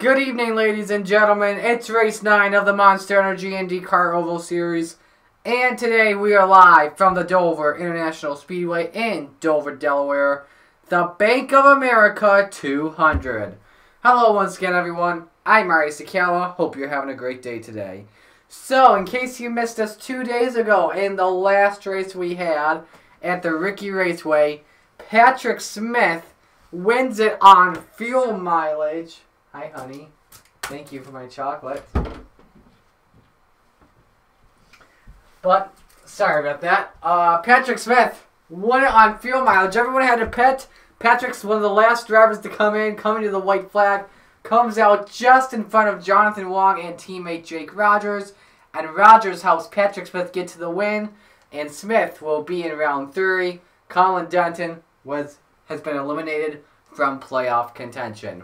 Good evening, ladies and gentlemen. It's race 9 of the Monster Energy IndyCar Oval Series. And today we are live from the Dover International Speedway in Dover, Delaware. The Bank of America 200. Hello once again, everyone. I'm Mario Sakala. Hope you're having a great day today. So, in case you missed us 2 days ago in the last race we had at the Ricky Raceway, Patrick Smith wins it on fuel mileage. Hi, honey. Thank you for my chocolate. But, sorry about that. Patrick Smith won it on fuel mileage. Everyone had to pit. Patrick's one of the last drivers to coming to the white flag. Comes out just in front of Jonathan Wong and teammate Jake Rogers. And Rogers helps Patrick Smith get to the win. And Smith will be in round 3. Colin Denton has been eliminated from playoff contention.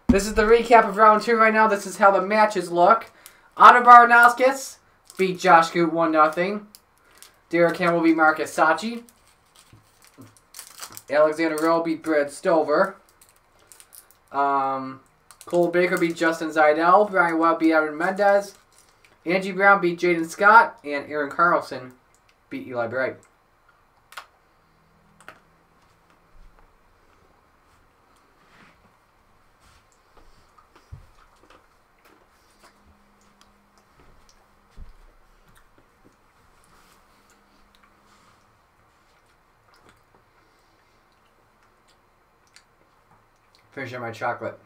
This is the recap of round 2 right now. This is how the matches look. Otto Baranowskis beat Josh Goot 1-0. Derek Campbell beat Marcus Sachi. Alexander Rowe beat Brad Stover. Cole Baker beat Justin Zeidel. Brian Webb beat Aaron Mendez. Angie Brown beat Jaden Scott. And Aaron Carlson beat Eli Bright. Finishing my chocolate.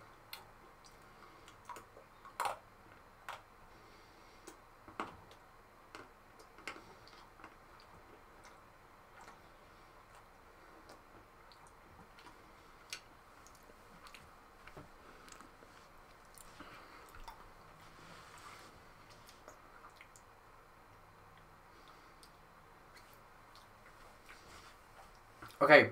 Okay.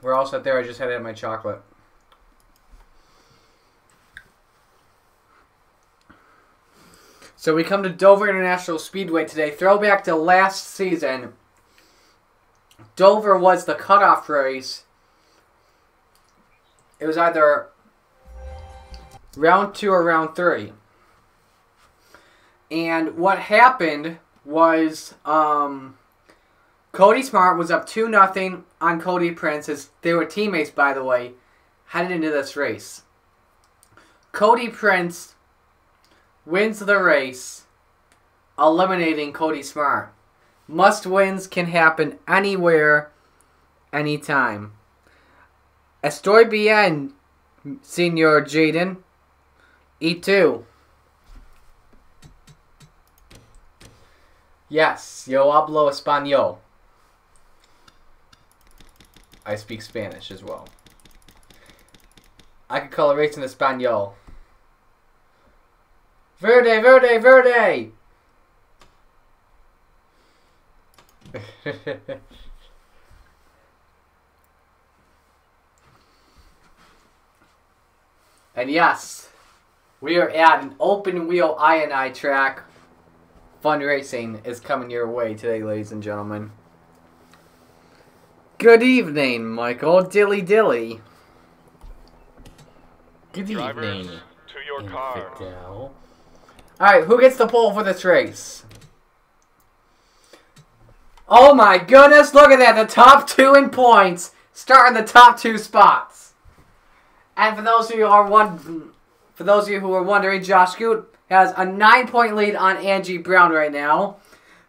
We're all set there. I just had to have my chocolate. So we come to Dover International Speedway today. Throwback to last season. Dover was the cutoff race. It was either round 2 or round 3. And what happened was Cody Smart was up 2-0 on Cody Prince. They were teammates, by the way, headed into this race. Cody Prince wins the race, eliminating Cody Smart. Must-wins can happen anywhere, anytime. Estoy bien, Senor Jaden. Y tú. Yes, yo hablo español. I speak Spanish as well. I could call a race in Espanol. Verde, verde, verde! And yes, we are at an open wheel I&I track. Fun racing is coming your way today, ladies and gentlemen. Good evening, Michael. Dilly dilly. Good Drivers, evening, to your car. Infidel. Alright, who gets the pole for this race? Oh my goodness, look at that. The top 2 in points start in the top 2 spots. And for those of you who are wondering, Josh Goot has a 9-point lead on Angie Brown right now.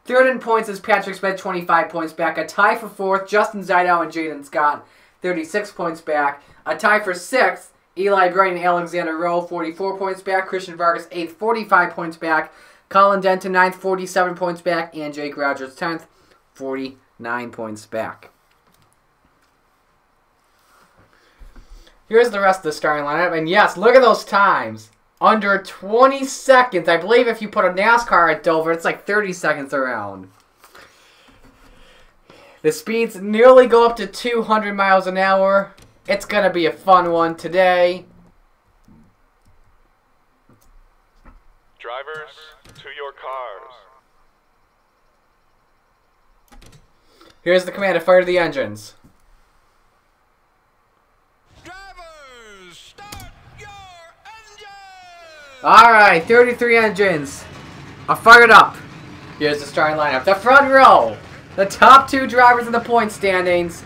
Third in points is Patrick Smith, 25 points back. A tie for 4th, Justin Zeidel and Jaden Scott, 36 points back. A tie for 6th, Eli Bright and Alexander Rowe, 44 points back. Christian Vargas, 8th, 45 points back. Colin Denton, 9th, 47 points back. And Jake Rogers, 10th, 49 points back. Here's the rest of the starting lineup. And yes, look at those times. Under 20 seconds. I believe if you put a NASCAR at Dover, it's like 30 seconds around. The speeds nearly go up to 200 miles an hour. It's going to be a fun one today. Drivers, to your cars. Here's the command to fire the engines. Alright, 33 engines are fired up. Here's the starting lineup. The front row, the top 2 drivers in the point standings.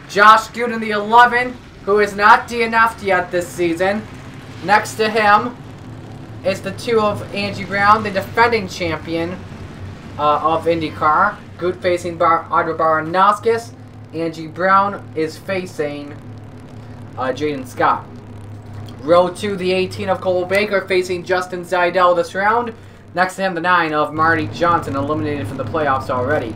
Josh Good in the 11, who is not DNF'd yet this season. Next to him is the 2 of Angie Brown, the defending champion of IndyCar. Good facing Audra Baranowskis. Angie Brown is facing Jaden Scott. Row 2, the 18 of Cole Baker facing Justin Seidel this round. Next to him, the 9 of Marty Johnson, eliminated from the playoffs already.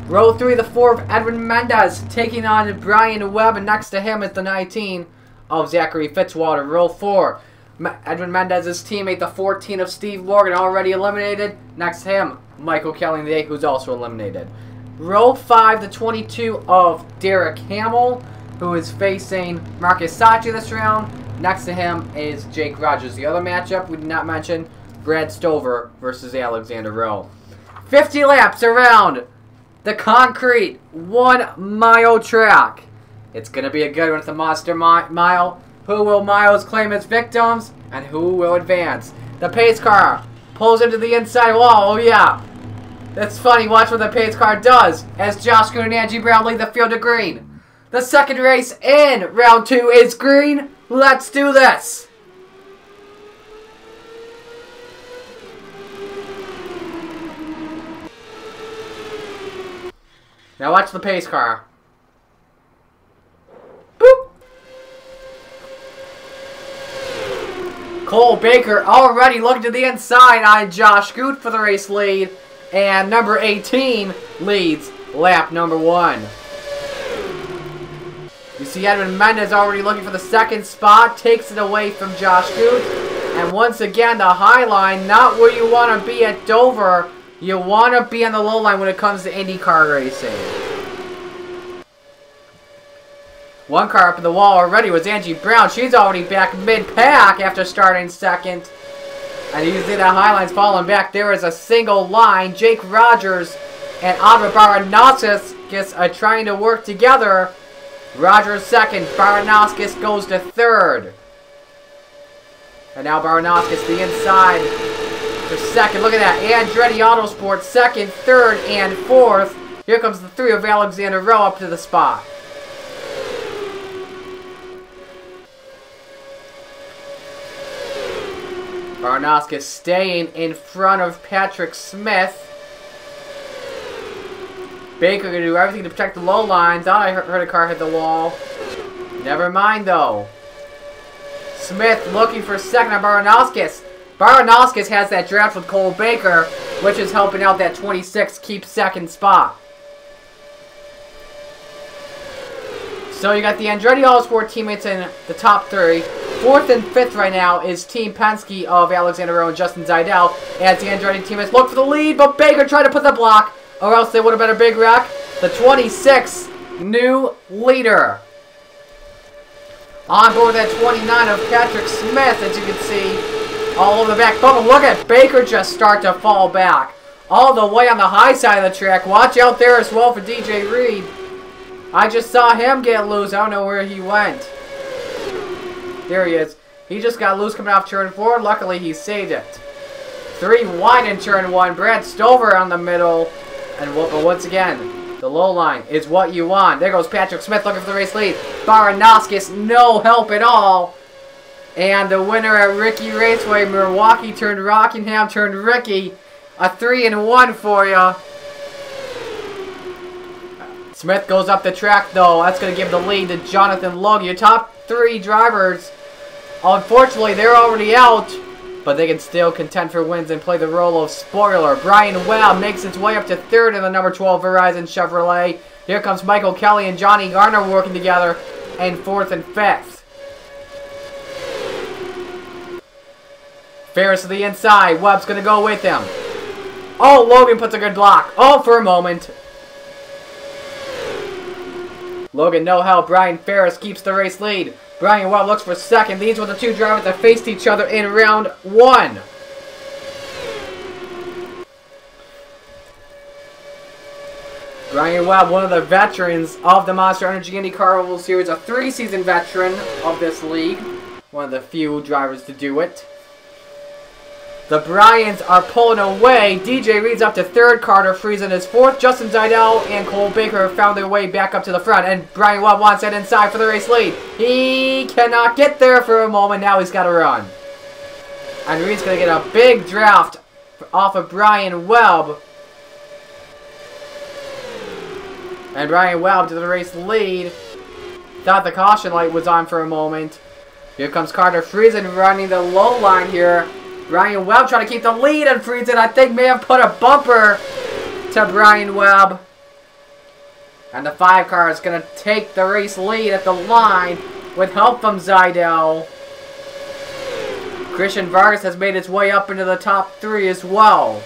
Row 3, the 4 of Edwin Mendez taking on Brian Webb, and next to him is the 19 of Zachary Fitzwater. Row 4, Edwin Mendez's teammate, the 14 of Steve Morgan, already eliminated. Next to him, Michael Kelly, the 8, who's also eliminated. Row 5, the 22 of Derek Hamill, who is facing Marcus Sacchi this round. Next to him is Jake Rogers. The other matchup we did not mention, Brad Stover versus Alexander Rowe. 50 laps around the concrete 1-mile track. It's going to be a good one with the Monster Mile. Who will Miles claim as victims, and who will advance? The pace car pulls into the inside wall. Oh yeah. That's funny. Watch what the pace car does as Josh Good and Angie Brown lead the field to green. The second race in round 2 is green. Let's do this. Now watch the pace car. Boop. Cole Baker already looking to the inside on Josh Good for the race lead. And number 18 leads lap number 1. You see Edwin Mendez already looking for the second spot. Takes it away from Josh Good. And once again, the high line, not where you want to be at Dover. You want to be on the low line when it comes to IndyCar racing. One car up in the wall already was Angie Brown. She's already back mid-pack after starting second. And you see that high line's falling back. There is a single line. Jake Rogers and Audra Baranowskis are trying to work together. Rogers second. Baranowskis goes to third. And now Baranowskis the inside for second. Look at that. Andretti Autosport second, third, and fourth. Here comes the 3 of Alexander Rowe up to the spot. Baranowskis staying in front of Patrick Smith. Baker going to do everything to protect the low line. Thought I heard a car hit the wall. Never mind, though. Smith looking for second on Baranowskis. Baranowskis has that draft with Cole Baker, which is helping out that 26 keep second spot. So you got the Andretti Autosport teammates in the top 3. 4th and 5th right now is Team Penske of Alexander Rowe and Justin Seidel. As the Andretti teammates look for the lead, but Baker tried to put the block, or else they would have been a big wreck. The 26 new leader. On board that 29 of Patrick Smith, as you can see, all over the back. But look at Baker just start to fall back. All the way on the high side of the track. Watch out there as well for DJ Reed. I just saw him get loose. I don't know where he went. There he is. He just got loose coming off turn 4. Luckily, he saved it. 3 wide in turn 1. Brad Stover on the middle. But once again, the low line is what you want. There goes Patrick Smith looking for the race lead. Baranowskis, no help at all. And the winner at Ricky Raceway, Milwaukee turned Rockingham turned Ricky. A 3-1 for you. Smith goes up the track, though. That's going to give the lead to Jonathan Logue. Your top 3 drivers, unfortunately, they're already out, but they can still contend for wins and play the role of spoiler. Brian Webb makes its way up to 3rd in the number 12 Verizon Chevrolet. Here comes Michael Kelly and Johnny Garner working together in 4th and 5th. Ferris to the inside. Webb's going to go with him. Oh, Logan puts a good block. Oh, for a moment. Logan, no help. Brian Ferris keeps the race lead. Brian Webb looks for second. These were the 2 drivers that faced each other in round 1. Brian Webb, one of the veterans of the Monster Energy IndyCar Oval Series, a 3-season veteran of this league. One of the few drivers to do it. The Bryans are pulling away. DJ Reed's up to third. Carter Friesen is fourth. Justin Zeidel and Cole Baker found their way back up to the front. And Brian Webb wants that inside for the race lead. He cannot get there for a moment. Now he's got to run. And Reed's going to get a big draft off of Brian Webb. And Brian Webb to the race lead. Thought the caution light was on for a moment. Here comes Carter Friesen running the low line here. Brian Webb trying to keep the lead, and Friesen, I think, may have put a bumper to Brian Webb. And the 5 car is going to take the race lead at the line with help from Zeidel. Christian Vargas has made his way up into the top 3 as well.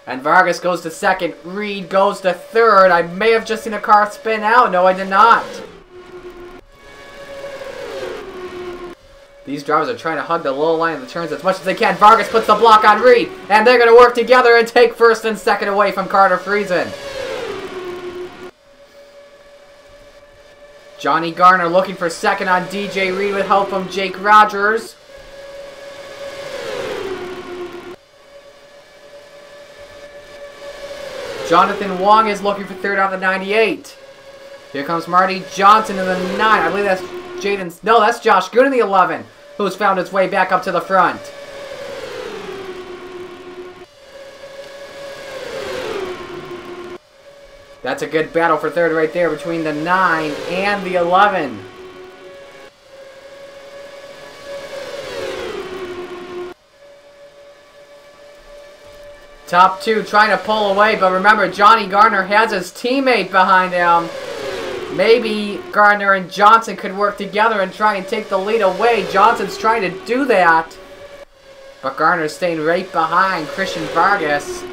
And Vargas goes to second. Reed goes to third. I may have just seen a car spin out. No, I did not. These drivers are trying to hug the low line of the turns as much as they can. Vargas puts the block on Reed. And they're going to work together and take first and second away from Carter Friesen. Johnny Garner looking for second on DJ Reed with help from Jake Rogers. Jonathan Wong is looking for third on the 98. Here comes Marty Johnson in the 9. I believe that's Jaden's. No, that's Josh Good in the 11, who's found his way back up to the front. That's a good battle for third right there between the 9 and the 11. Top 2 trying to pull away, but remember, Johnny Garner has his teammate behind him. Maybe Garner and Johnson could work together and try and take the lead away. Johnson's trying to do that, but Garner's staying right behind Christian Vargas.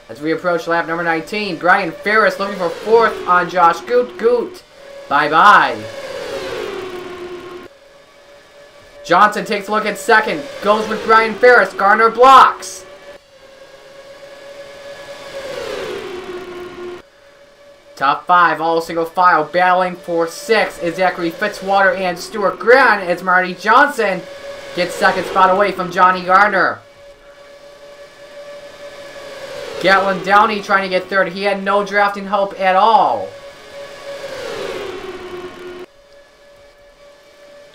As we approach lap number 19, Brian Ferris looking for fourth on Josh Goot. Goot, bye-bye. Johnson takes a look at second. Goes with Brian Ferris. Garner blocks. Top 5, all single file. Battling for 6 is Zachary Fitzwater and Stuart Grant as Marty Johnson gets second spot away from Johnny Garner. Gatlin Downey trying to get third. He had no drafting help at all.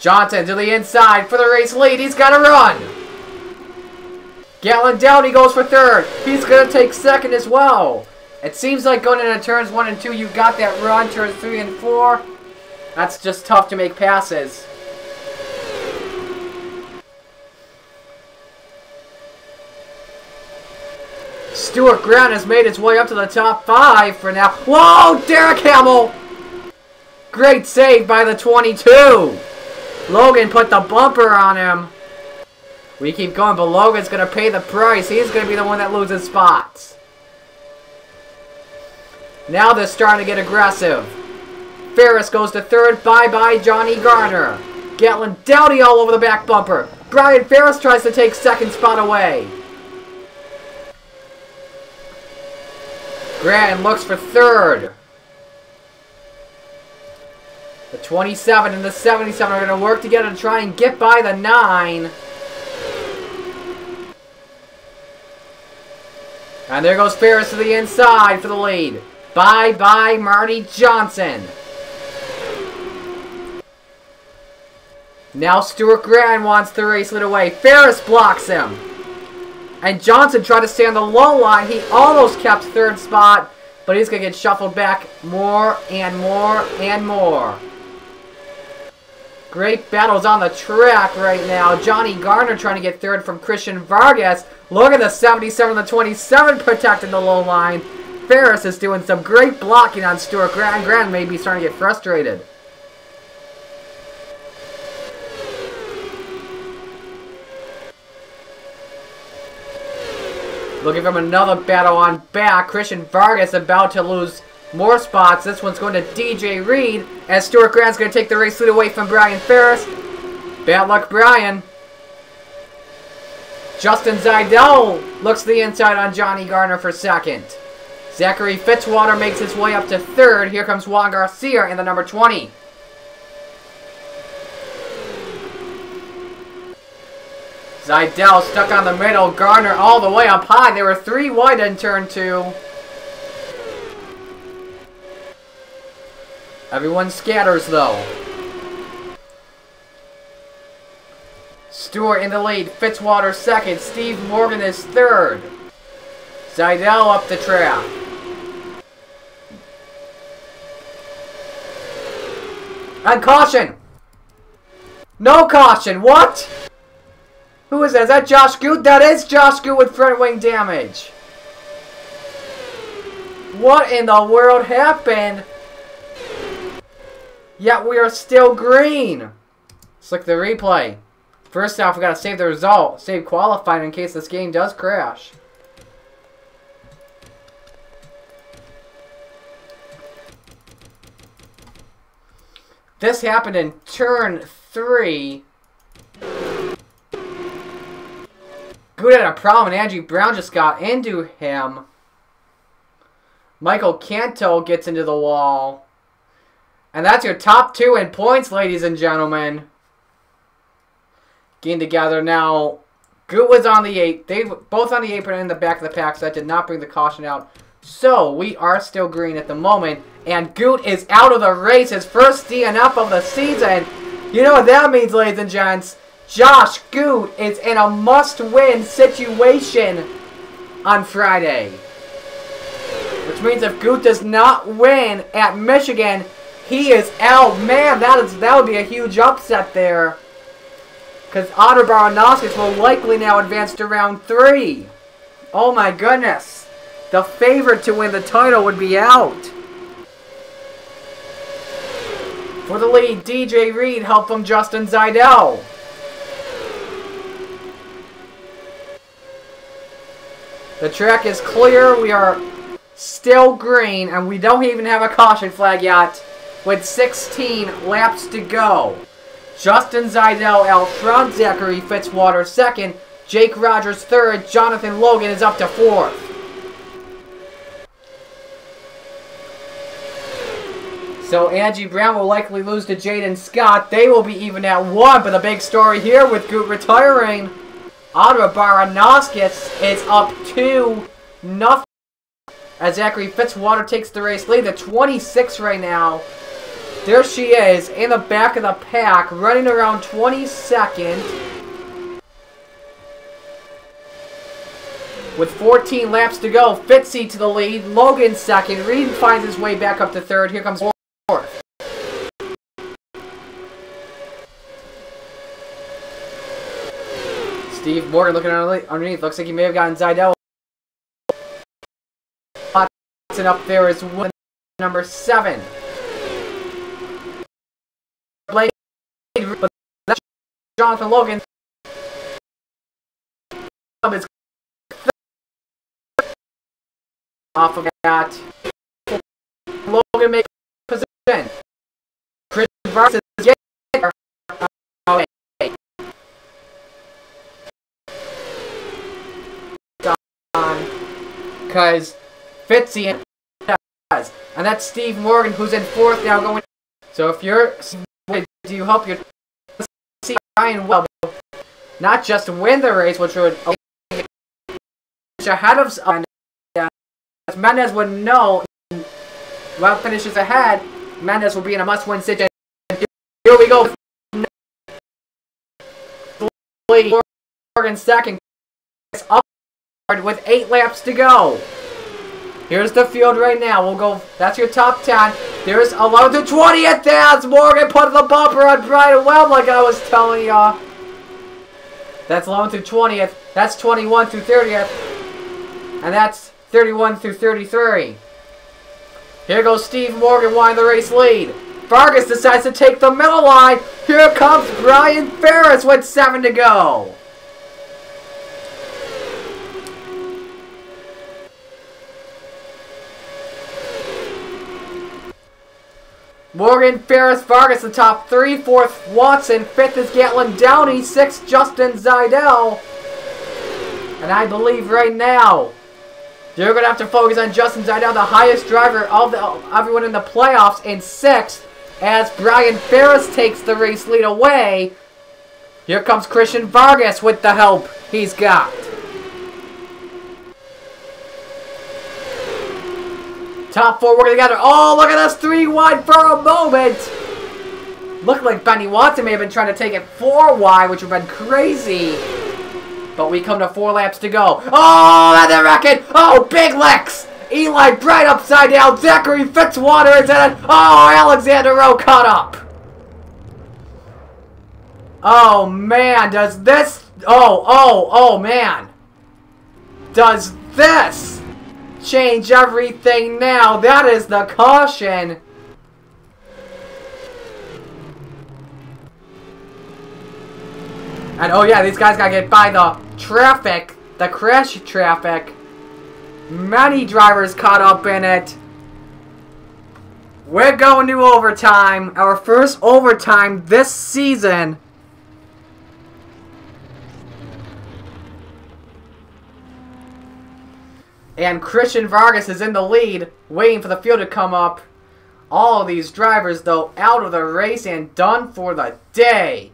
Johnson to the inside for the race lead. He's got to run. Gatlin Downey goes for third. He's going to take second as well. It seems like going into turns 1 and 2, you got that run. Turns 3 and 4, that's just tough to make passes. Stuart Grant has made his way up to the top 5 for now. Whoa, Derek Hamill. Great save by the 22. Logan put the bumper on him. We keep going, but Logan's going to pay the price. He's going to be the one that loses spots. Now they're starting to get aggressive. Ferris goes to third. Bye-bye, Johnny Garner. Gatlin Downey all over the back bumper. Brian Ferris tries to take second spot away. Grant looks for third. The 27 and the 77 are going to work together to try and get by the 9. And there goes Ferris to the inside for the lead. Bye-bye, Marty Johnson. Now Stuart Grant wants the race lead away. Ferris blocks him. And Johnson tried to stay on the low line. He almost kept third spot, but he's going to get shuffled back more and more and more. Great battles on the track right now. Johnny Garner trying to get third from Christian Vargas. Look at the 77 and the 27 protecting the low line. Ferris is doing some great blocking on Stuart Grant. Grant may be starting to get frustrated. Looking from another battle on back. Christian Vargas about to lose more spots. This one's going to DJ Reed as Stuart Grant's going to take the race lead away from Brian Ferris. Bad luck, Brian. Justin Zeidel looks to the inside on Johnny Garner for second. Zachary Fitzwater makes his way up to third. Here comes Juan Garcia in the number 20. Zidell stuck on the middle. Gardner all the way up high. They were 3 wide in turn 2. Everyone scatters though. Stewart in the lead. Fitzwater second. Steve Morgan is third. Zidell up the track. And caution! No caution! What? Who is that? Is that Josh Goot? That is Josh Goot with front wing damage. What in the world happened? Yet we are still green. Let's look at the replay. First off, we gotta save the result. Save qualifying in case this game does crash. This happened in turn 3. Good had a problem, and Angie Brown just got into him. Michael Canto gets into the wall. And that's your top 2 in points, ladies and gentlemen. Getting together now. Goot was on the 8. They both on the apron and in the back of the pack, so that did not bring the caution out. So, we are still green at the moment. And Goot is out of the race. His first DNF of the season. You know what that means, ladies and gents. Josh Goot is in a must-win situation on Friday. Which means if Goot does not win at Michigan, he is out. Man, that would be a huge upset there. Because Otter Baranowskis will likely now advance to round 3. Oh my goodness. The favorite to win the title would be out. For the lead, DJ Reed, help from Justin Zidell. The track is clear. We are still green, and we don't even have a caution flag yet, with 16 laps to go. Justin Zidell out front, Zachary Fitzwater second, Jake Rogers third, Jonathan Logan is up to 4th. So Angie Brown will likely lose to Jaden Scott. They will be even at 1, but the big story here with Goot retiring, Ottawa Baranowskis is up 2-0 as Zachary Fitzwater takes the race lead. The 26 right now. There she is in the back of the pack, running around 22nd. With 14 laps to go, Fitzy to the lead, Logan second, Reed finds his way back up to 3rd. Here comes 4th. Steve Morgan looking underneath. Looks like he may have gotten Zidell. Watson up there is number 7. Blake, Jonathan Logan is off of that. Logan makes position. Chris Vargas is getting because Fitzy does. And that's Steve Morgan who's in 4th now going. So if you're, do you hope you see Ryan Webb not just win the race, which would ahead of Mendez would know. Well, finishes ahead, Mendez will be in a must-win situation. Here we go. Morgan second, up with 8 laps to go. Here's the field right now. We'll go. That's your top 10. There's 11 to 20th. That's Morgan put the bumper on Brian Webb, like I was telling y'all. That's 11 through 20th. That's 21 through 30th. And that's 31 through 33. Here goes Steve Morgan winning the race lead. Vargas decides to take the middle line. Here comes Brian Ferris with 7 to go. Morgan, Ferris, Vargas, the top 3. 4th, Watson. 5th is Gatlin Downey. 6th, Justin Zidell. And I believe right now, You're going to have to focus on Justin Zaidel, the highest driver of everyone in the playoffs, in 6th, as Brian Ferris takes the race lead away. Here comes Christian Vargas with the help he's got. Top 4 working together. Oh, look at us, 3 wide for a moment. Looked like Benny Watson may have been trying to take it 4 wide, which would have been crazy. But we come to 4 laps to go. Oh, and the wreck. Oh, big licks. Eli Bright upside down. Zachary Fitzwater is in it. Oh, Alexander Rowe caught up. Oh, man. Does this... Oh, man. Does this change everything now? That is the caution. And oh yeah, these guys gotta get by the traffic, the crash traffic. Many drivers caught up in it. We're going to overtime. Our first overtime this season. And Christian Vargas is in the lead, waiting for the field to come up. All of these drivers, though, out of the race and done for the day.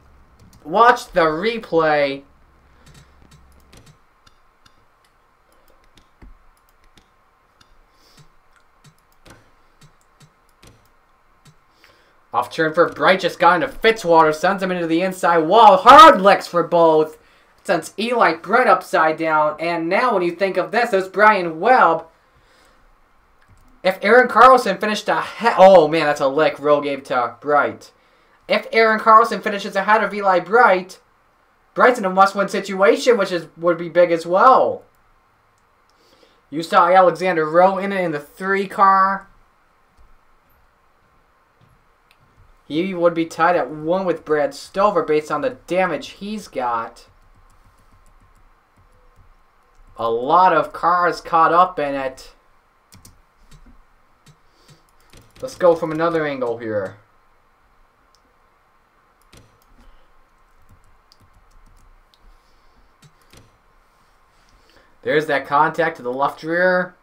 Watch the replay. Off turn for Bright, just got into Fitzwater, sends him into the inside wall. Hard licks for both. Sends Eli Bright upside down. And now when you think of this, there's Brian Webb. If Aaron Carlson finished ahead... Oh, man, that's a lick Rowe gave to Bright. If Aaron Carlson finishes ahead of Eli Bright, Bright's in a must-win situation, which would be big as well. You saw Alexander Rowe in it in the 3 car. He would be tied at 1 with Brad Stover based on the damage he's got. A lot of cars caught up in it. Let's go from another angle here. There's that contact to the left rear.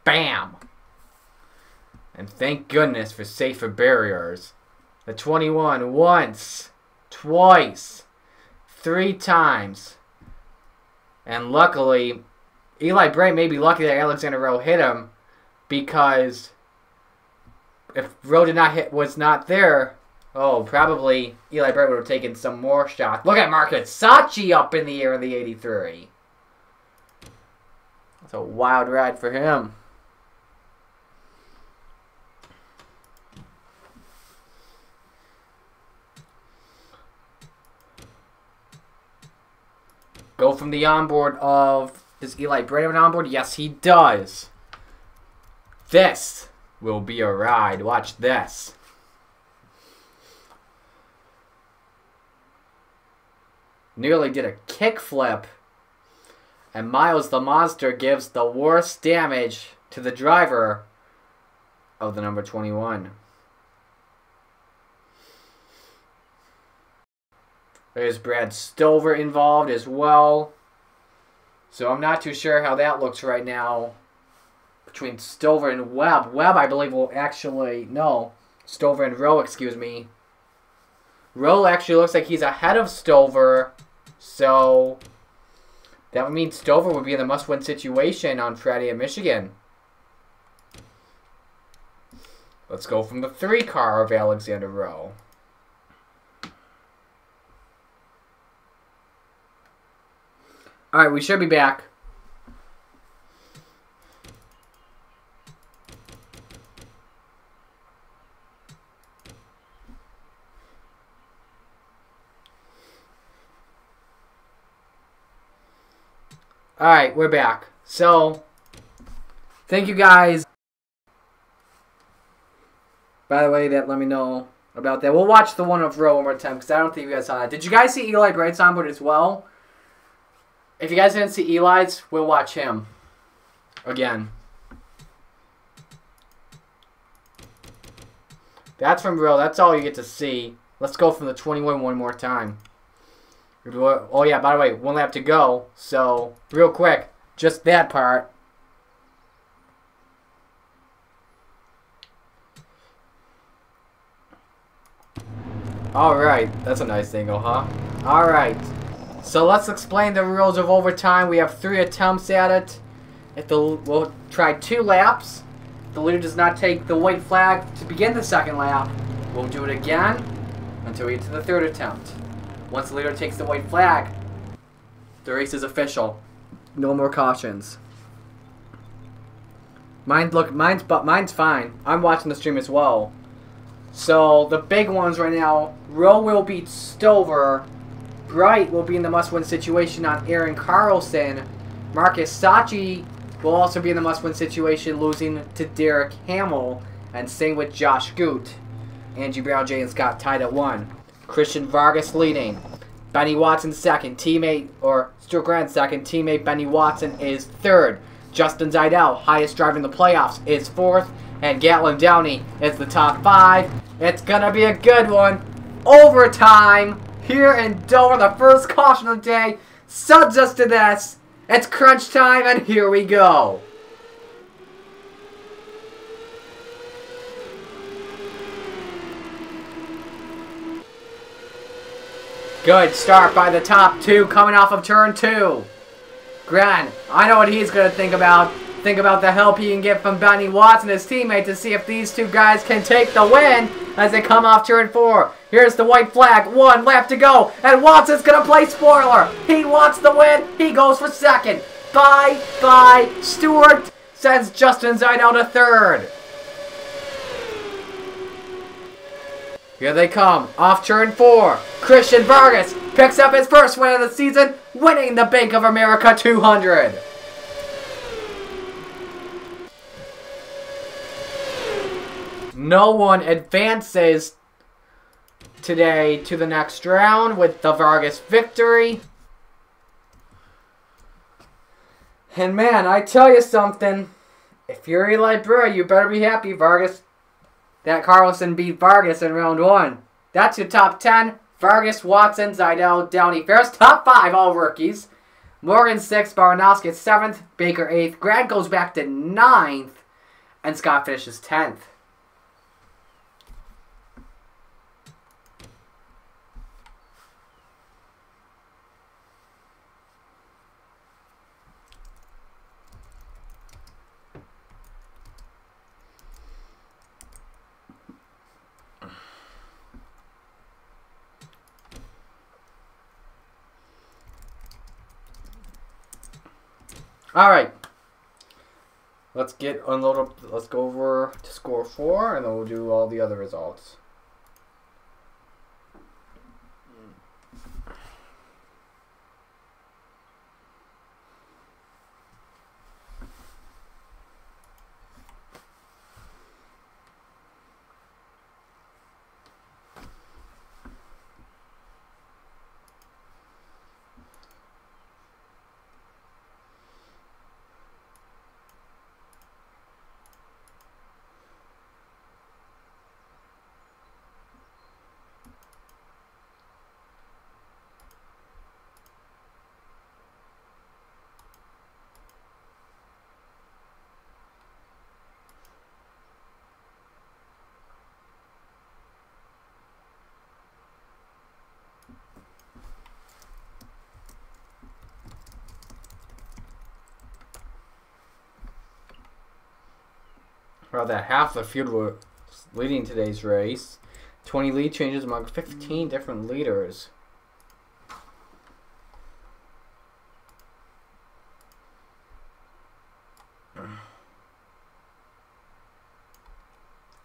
Bam! And thank goodness for safer barriers. The 21 once, twice, 3 times. And luckily, Eli Bright may be lucky that Alexander Rowe hit him, because if Rowe was not there, oh, probably Eli Bright would have taken some more shots. Look at Marcus Sachi up in the air in the 83. It's a wild ride for him. Go from the onboard of... Does Eli Bright have an onboard? Yes, he does. This will be a ride. Watch this. Nearly did a kickflip. And Miles the Monster gives the worst damage to the driver of the number 21. There's Brad Stover involved as well. So I'm not too sure how that looks right now between Stover and Webb. Webb, I believe, will actually... No. Stover and Rowe, excuse me. Rowe actually looks like he's ahead of Stover. So that would mean Stover would be in the must-win situation on Friday in Michigan. Let's go from the 3 car of Alexander Rowe. Alright, we should be back. Alright, we're back. So, thank you guys. By the way, let me know about that. We'll watch the one of Rowe one more time, because I don't think you guys saw that. Did you guys see Eli Bright's onboard as well? If you guys didn't see Eli's, we'll watch him again. That's from Rowe. That's all you get to see. Let's go from the 21 one more time. Oh, yeah, by the way, 1 lap to go. So, real quick, just that part. Alright, that's a nice angle, huh? Alright. So let's explain the rules of overtime. We have 3 attempts at it. We'll try 2 laps. If the leader does not take the white flag to begin the second lap, we'll do it again until we get to the 3rd attempt. Once the leader takes the white flag, the race is official. No more cautions. Mine's fine. I'm watching the stream as well. So the big ones right now, Rowe will beat Stover. Bright will be in the must-win situation on Aaron Carlson. Marcus Sachi will also be in the must-win situation, losing to Derek Hamill. And same with Josh Goot. Angie Brown, Jay, and Scott tied at 1. Christian Vargas leading. Benny Watson second. Stuart Grant second. Teammate Benny Watson is 3rd. Justin Zeidel, highest driver in the playoffs, is 4th. And Gatlin Downey is the top 5. It's going to be a good one. Overtime here in Dover. The first caution of the day. Subs us to this. It's crunch time, and here we go. Good start by the top 2 coming off of turn 2. Grant, I know what he's going to think about. Think about the help he can get from Benny Watson, his teammate, to see if these 2 guys can take the win as they come off turn 4. Here's the white flag. 1 lap to go. And Watson's going to play spoiler. He wants the win. He goes for 2nd. Bye. Stewart sends Justin Zeidel to 3rd. Here they come. Off turn 4. Christian Vargas picks up his first win of the season, winning the Bank of America 200. No one advances today to the next round with the Vargas victory. And man, I tell you something. If you're Eli Brewer, you better be happy, Vargas. That Carlson beat Vargas in round 1. That's your top 10. Vargas, Watson, Zeidel, Downey, Ferris. Top 5, all rookies. Morgan 6th, Baranowski 7th, Baker 8th. Grant goes back to 9th. And Scott finishes 10th. All right, let's let's go over to score 4, and then we'll do all the other results. About that half the field were leading today's race. 20 lead changes among 15 different leaders.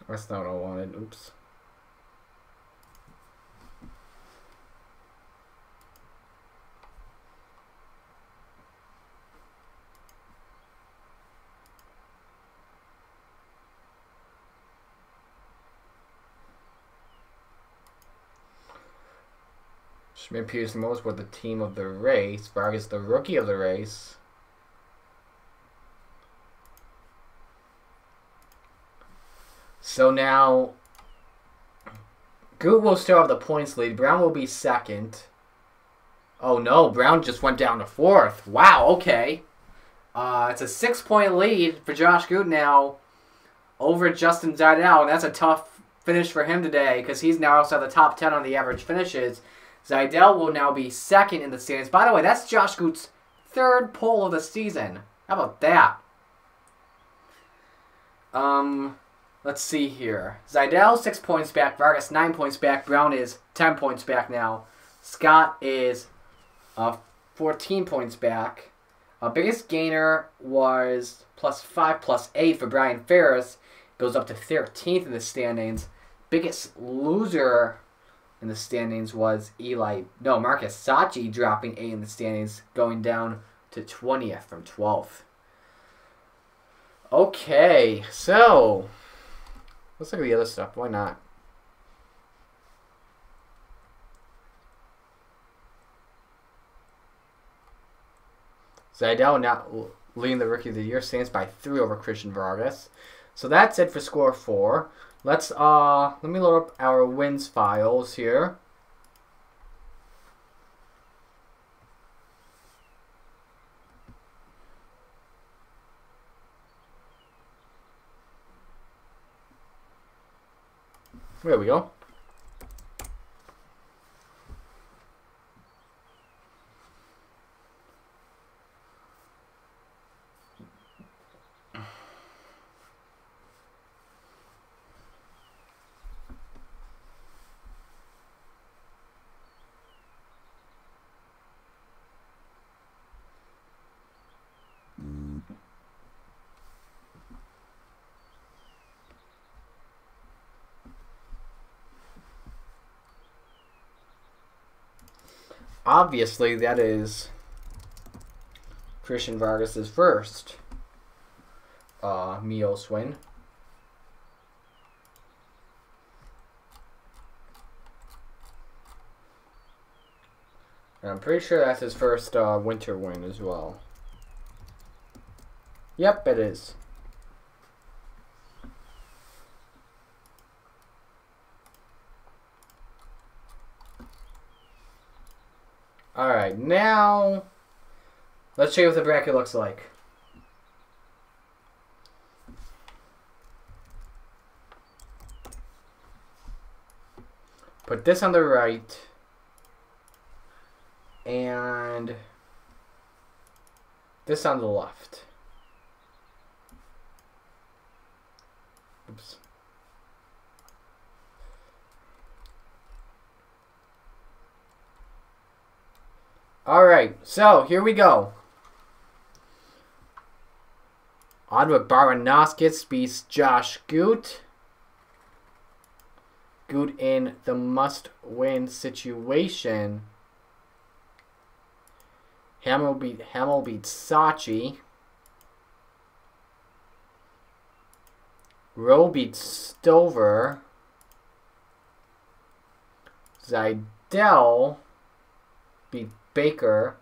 That's not what I wanted. Oops. Schmidt Peterson most were the team of the race. Vargas the rookie of the race. So now Goot will still have the points lead. Brown will be 2nd. Oh no, Brown just went down to 4th. Wow, okay. It's a 6-point lead for Josh Goot now over Justin Zeidel, and that's a tough finish for him today because he's now also the top 10 on the average finishes. Seidel will now be second in the standings. By the way, that's Josh Scoot's third pole of the season. How about that? Let's see here. Seidel 6 points back. Vargas 9 points back. Brown is 10 points back now. Scott is 14 points back. Biggest gainer was +5, +8 for Brian Ferris. Goes up to 13th in the standings. Biggest loser in the standings was Marcus Sachi dropping 8 in the standings, going down to 20th from 12th. Okay, so let's look at the other stuff. Why not? Seidel now leading the Rookie of the Year stands by 3 over Christian Vargas. So that's it for Score 4. Let me load up our wins files here. There we go. Obviously, that is Christian Vargas's first Mios win. And I'm pretty sure that's his first winter win as well. Yep, it is. Alright, now let's show you what the bracket looks like. Put this on the right and this on the left. Oops. Alright, so here we go. Odwick Baranoskis beats Josh Goot. Goot in the must-win situation. Hamill beats Sachi. Rowe beats Stover. Seidel beat Baker.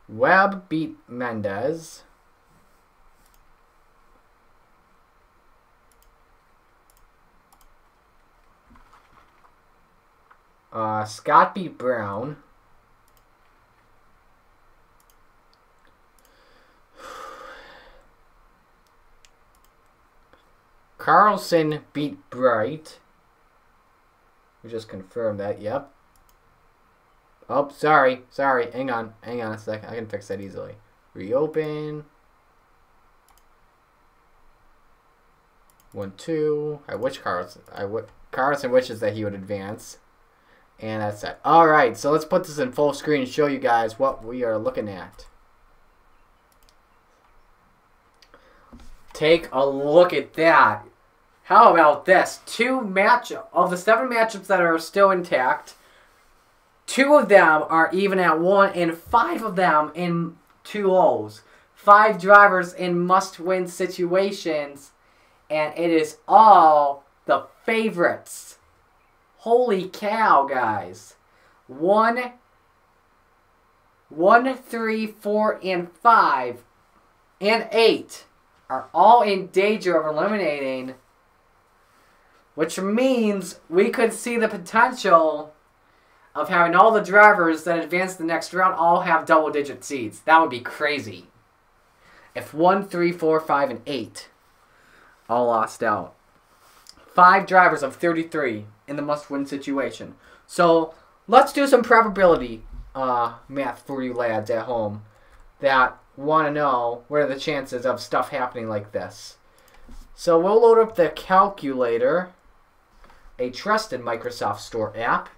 Webb beat Mendez. Scott beat Brown. Carlson beat Bright. We just confirmed that, yep. Oh, sorry. Hang on a sec. I can fix that easily. Reopen. 1, 2. Which Carlson? Carlson wishes that he would advance. And that's it. Alright, so let's put this in full screen and show you guys what we are looking at. Take a look at that. How about this? Of the 7 matchups that are still intact, 2 of them are even at 1 and 5 of them in 2-0s. 5 drivers in must-win situations, and it is all the favorites. Holy cow, guys. 1, 3, 4, and 5, and 8 are all in danger of eliminating, which means we could see the potential of having all the drivers that advance the next round all have double-digit seeds. That would be crazy. If 1, 3, 4, 5, and 8 all lost out. 5 drivers of 33 in the must-win situation. So let's do some probability math for you lads at home that want to know what are the chances of stuff happening like this. So we'll load up the calculator, a trusted Microsoft Store app.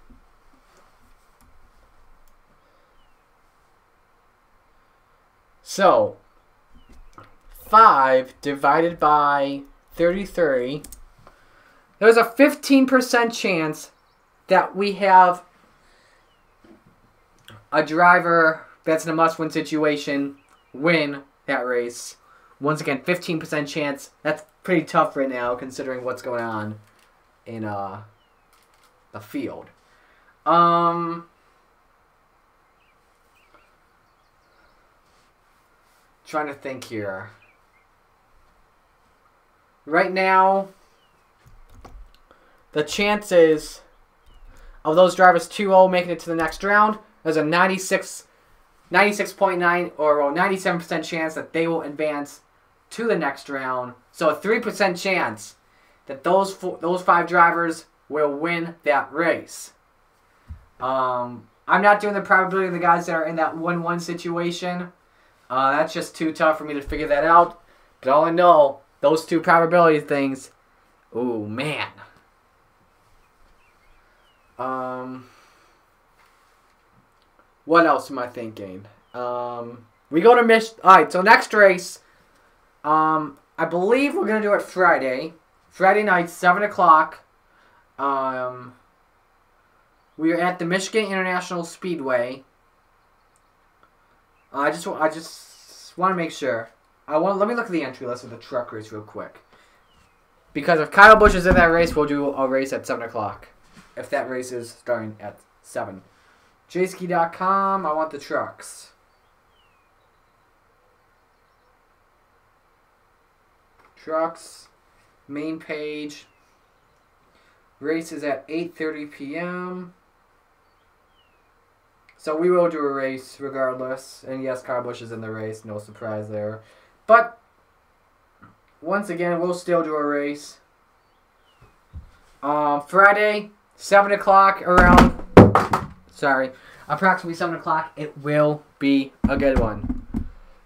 So 5 divided by 33, there's a 15% chance that we have a driver that's in a must-win situation win that race. Once again, 15% chance. That's pretty tough right now considering what's going on in the field. Trying to think here. Right now, the chances of those drivers 2-0 making it to the next round, there's a 96.9 or 97% chance that they will advance to the next round. So a 3% chance that those 5 drivers will win that race. I'm not doing the probability of the guys that are in that 1-1 situation. That's just too tough for me to figure that out. But all I know, those 2 probability things, ooh, man. What else am I thinking? We go to Alright, so next race, I believe we're going to do it Friday. Friday night, 7 o'clock. We are at the Michigan International Speedway. I just want to make sure. Let me look at the entry list of the truck race real quick. Because if Kyle Busch is in that race, we'll do a race at 7 o'clock. If that race is starting at 7. Jayski.com, I want the trucks. Trucks, main page. Race is at 8:30 p.m. So we will do a race regardless. And yes, Kyle Busch is in the race. No surprise there. But once again, we'll still do a race. Friday, 7 o'clock around. Sorry. Approximately 7 o'clock. It will be a good one.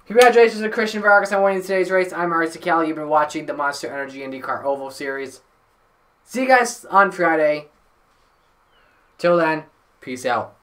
Congratulations to Christian Vargas on winning today's race. I'm Ari Sakala. You've been watching the Monster Energy IndyCar Oval Series. See you guys on Friday. Till then, peace out.